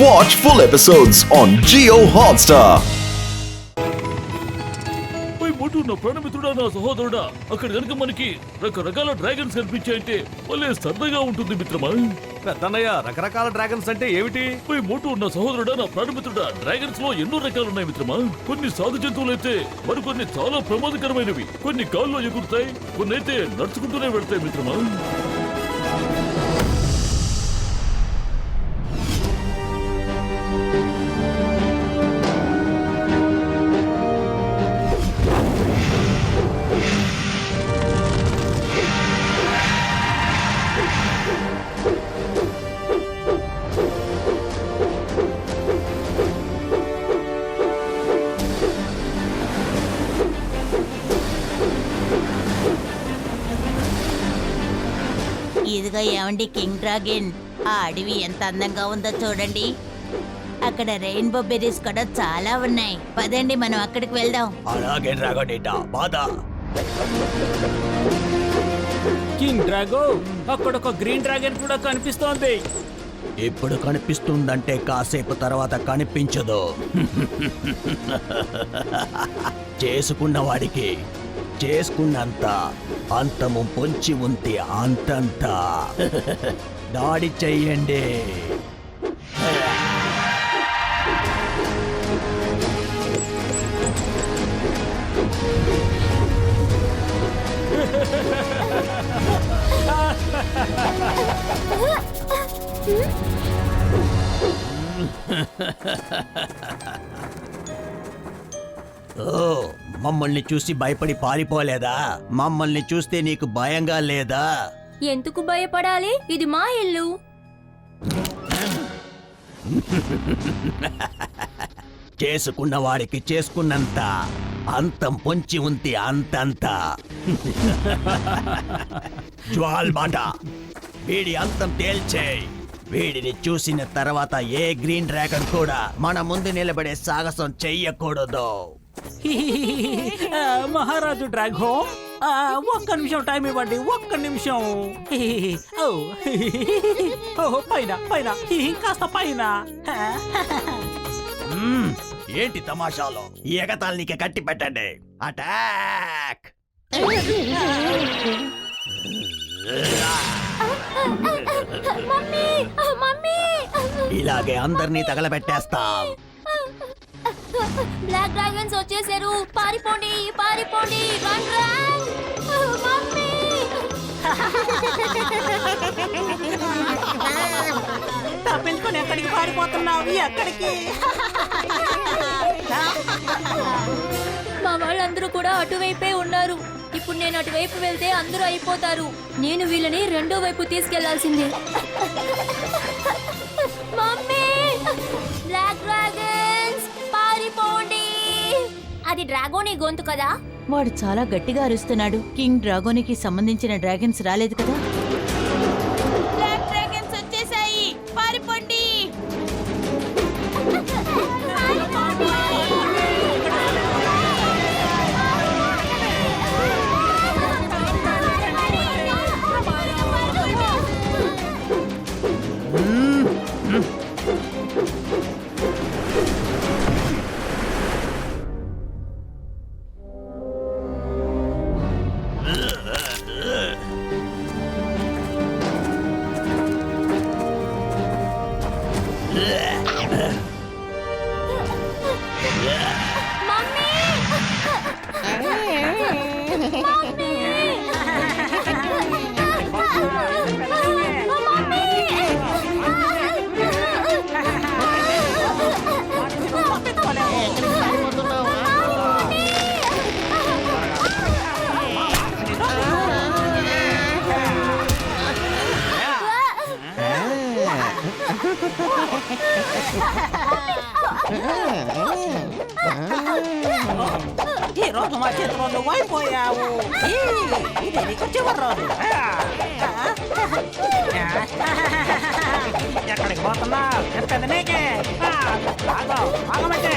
Watch full episodes on Jio Hotstar. నా ప్రాణమిత్రుడా, నా సహోదరుడా, అక్కడ కనుక మనకి రకరకాల డ్రాగన్స్ కనిపించాయంటే భలే సరదాగా ఉంటుంది మిత్రమా. పెద్దన్నయ్య, రకరకాల డ్రాగన్స్ అంటే ఏమిటి? మోటు నా సహోదరుడా, నా ప్రాణమిత్రుడా, డ్రాగన్స్ లో ఎన్నో రకాలు ఉన్నాయి మిత్రమా. కొన్ని సాధు జంతువులైతే మరికొన్ని చాలా ప్రమాదకరమైనవి. కొన్ని గాల్లో ఎగురుతాయి, కొన్ని అయితే నడుచుకుంటూనే వెళ్తాయి మిత్రమా. ఇదిగో ఏమండి కింగ్ డ్రాగన్, ఆ అడవి ఎంత అందంగా ఉందో చూడండి. అక్కడ రెయిన్బో బెర్రీస్ కూడా చాలా ఉన్నాయి. పదండి మనం అక్కడికి వెళ్దాం. అలాగే డ్రాగన్ బాధ. కింగ్ డ్రాగో, అక్కడ ఒక గ్రీన్ డ్రాగన్ కూడా కనిపిస్తోంది. ఇప్పుడు కనిపిస్తుందంటే కాసేపు తర్వాత కనిపించదు. చేసుకున్న వాడికి చేసుకున్నంత అంతము పొంచి ఉంది. అంతంత దాడి చెయ్యండి. ఓ, మమ్మల్ని చూసి భయపడి పారిపోలేదా? మమ్మల్ని చూస్తే నీకు భయంగా లేదా? ఎందుకు భయపడాలి? ఇది మా ఇల్లు. చేసుకున్న వాడికి చేసుకున్నంత అంతం పొంచి ఉంది. అంతంత జ్వాల్ మాట, వీడి అంతం తేల్చేయ్. వీడిని చూసిన తర్వాత ఏ గ్రీన్ డ్రాగన్ కూడా మన ముందు నిలబడే సాహసం చెయ్యకూడదు. మహారాజు డ్రాగో, ఒక్క నిమిషం టైం ఇవ్వండి, ఒక్క నిమిషం. పైన పైన కాస్త పైన. ఏంటి తమాషాలో? ఈ ఎగతాళికి కట్టి పెట్టండి. అటాక్! ఇలాగే అందరినీ తగలబెట్టేస్తాం. బ్లాక్ డ్రాగన్స్ వచ్చేసారు. పారిపోండి, పారిపోండి. Run run. మమ్మీ, తప్పించుకొని ఎక్కడికి పారిపోతున్నావు? ఎక్కడికి? మా వాళ్ళందరూ కూడా అటువైపే ఉన్నారు. ఇప్పుడు నేను అటువైపు వెళ్తే అందరూ అయిపోతారు. నేను వీళ్ళని రెండో వైపు తీసుకెళ్లాల్సిందే. మమ్మీ, బ్లాక్ డ్రాగన్స్ పారిపోండి. అది డ్రాగోని గొంతు కదా? వాడు చాలా గట్టిగా అరుస్తున్నాడు. కింగ్ డ్రాగోనికి సంబంధించిన డ్రాగన్స్ రాలేదు కదా. బ్లాక్ డ్రాగన్స్ వచ్చేసాయి, పారిపోండి. ఈ రోజు మా చేతిలో నువ్వు అయిపోయావు. ఇది నీకు చివరి రోజు. ఎక్కడికి పోతున్నావు? చెప్పేది నీకే. ఆగమంటే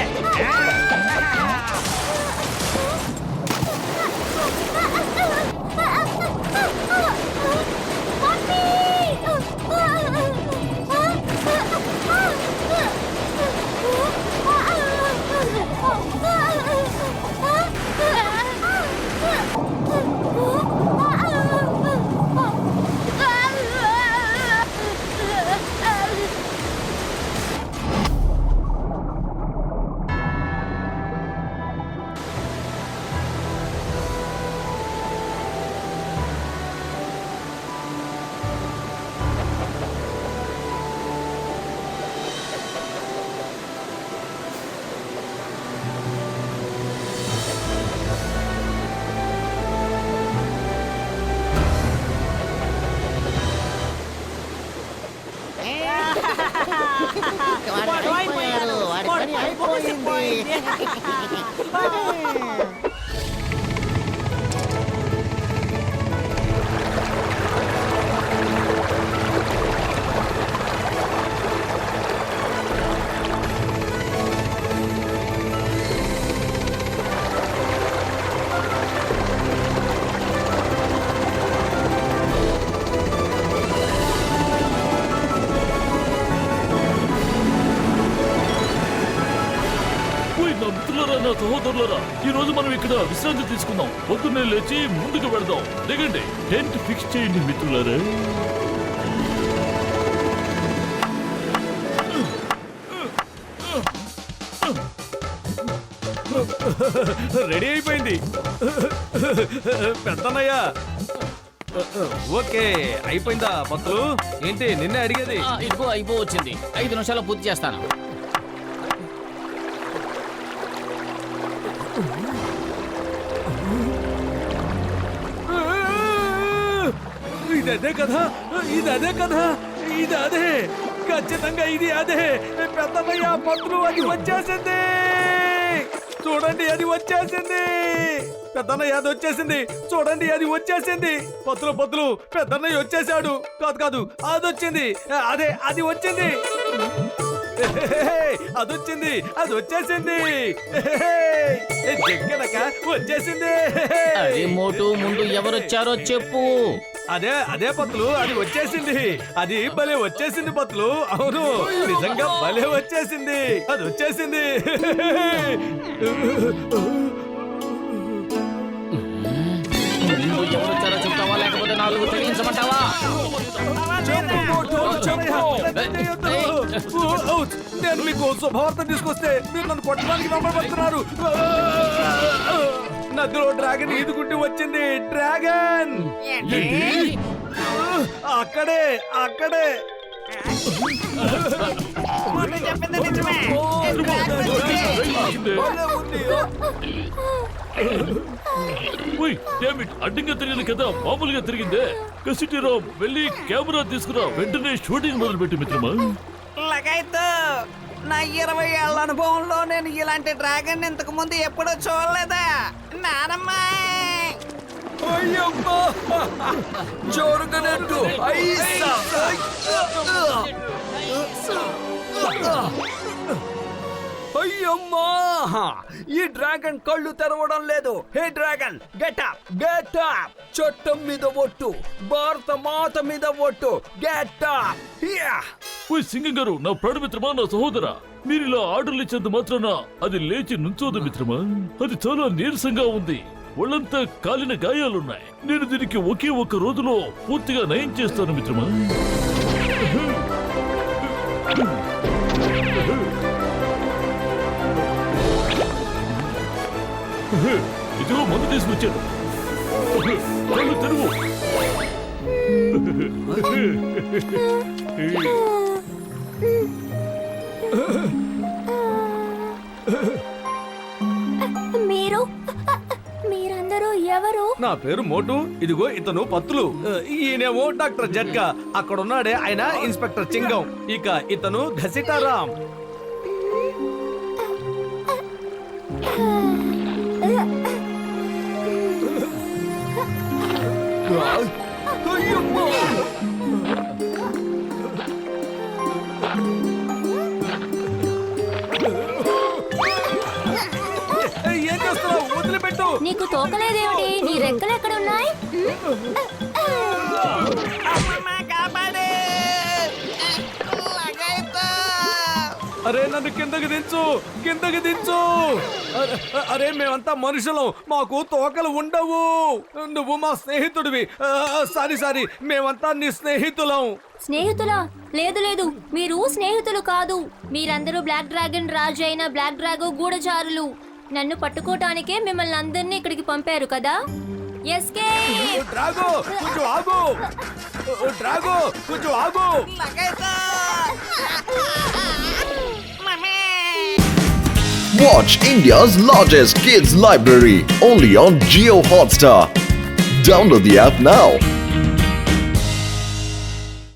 ఓయ్ నా మిత్రులారా, నా సహోదరులారా, ఈ రోజు మనం ఇక్కడ విశ్రాంతి తీసుకుందాం. పొద్దున్నే లేచి ముందుకు వెళదాం. దిగండి, టెంట్ ఫిక్స్ చేయండి మిత్రులారా. రెడీ అయిపోయింది పెద్దన్నయ్య. ఓకే, అయిపోయిందా పత్తులు? ఏంటి నిన్నే అడిగేది? ఇదిగో అయిపోవచ్చింది. 5 నిమిషాల్లో పూర్తి చేస్తాను. ఇదే కదా, ఇదే కదా, ఇది అదే, ఖచ్చితంగా ఇది అదే. పెద్దన్నయ్య పత్తులు అది వచ్చేసింది. చూడండి, అది వచ్చేసింది. పెద్దన్నయ్య అది వచ్చేసింది. చూడండి, అది వచ్చేసింది. పత్తులు పత్తులు పెద్దన్నయ్య వచ్చేసాడు. కాదు కాదు, అది వచ్చింది. అదే, అది వచ్చింది. అది వచ్చింది, అది వచ్చేసింది. జగ్గనక వచ్చేసింది. అరే మోటు, ముందు ఎవరొచ్చారో చెప్పు. అదే అదే పత్తులు, అది వచ్చేసింది. అది భలే వచ్చేసింది పత్తులు. అవును, నిజంగా భలే వచ్చేసింది. అది వచ్చేసింది. ముందు ఎవరొచ్చారో చెప్తావా, లేకపోతే 4 తెగించమంటావా? నేను మీకు శుభవార్త తీసుకొస్తే మీరు నన్ను కొట్టడానికి నమ్మబడుతున్నారు. నదిలో డ్రాగన్ ఈదుకుంటూ వచ్చింది. డ్రాగన్ అక్కడే అక్కడే. ఓయ్ డామ్ ఇట్, అడ్డంగా తిరిగింది కదా, మామూలుగా తిరిగిందే. కసిటీరామ్, వెళ్ళి కెమెరా తీసుకురా. వెంటనే షూటింగ్ మొదలుపెట్టు మిత్రమా. లగైతే నా 20 ఏళ్ల అనుభవంలో నేను ఇలాంటి డ్రాగన్ ఇంతకు ముందు ఎప్పుడూ చూడలేదా నానమ్మ. జోరుగానట్టు అయ్యమ్మా, ఈ డ్రాగన్ కళ్ళు తెరవడం లేదు. Hey dragon, get up, get up. చట్టం మీద ఒట్టు, భారత మాత మీద ఒట్టు, గెట్ అప్. ఓయ్ సింగం గారు, నా ప్రాణ మిత్రమా, నా సహోదరా, మీరు ఇలా ఆర్డర్లు ఇచ్చేంత మాత్రాన అది లేచి నుంచోదు మిత్రమా. అది చాలా నీరసంగా ఉంది. ఒళ్ళంతా కాలిన గాయాలున్నాయి. నేను దీనికి ఒకే ఒక్క రోజులో పూర్తిగా నయం చేస్తాను మిత్రమా. ఇదిగో మందు తీసుకొచ్చాడు. కళ్ళు తెరువు. మీరందరూ ఎవరు? నా పేరు మోటు. ఇదిగో ఇతను పత్తులు. ఈయనేమో డాక్టర్ జట్కా. అక్కడ ఉన్నాడే ఆయన ఇన్స్పెక్టర్ చింగం. ఇక ఇతను ఘసిటారాం. ఏం చేస్తున్నావు? వదిలిపెట్టు. నీకు తోకలేదేమిటి? నీ రెక్కలు ఎక్కడున్నాయి? కాపాడే లగైతే. అరే నన్ను కిందకి దించు, కిందకి దించు. అరే మేమంతా మనుషులం, మాకు తోకలు ఉండవు. నువ్వు మా స్నేహితుడివి. సారీ, మేమంతా నీ స్నేహితులం. స్నేహితులా? లేదు లేదు, మీరు స్నేహితులు కాదు. మీరందరూ బ్లాక్ డ్రాగన్ రాజు అయిన బ్లాక్ డ్రాగో గూఢచారులు. నన్ను పట్టుకోవటానికే మిమ్మల్ని అందరినీ ఇక్కడికి పంపారు కదా. డ్రాగో కొంచెం ఆగు, డ్రాగో కొంచెం ఆగు. లగైతే Watch India's largest kids library only on Jio Hotstar. Download the app now.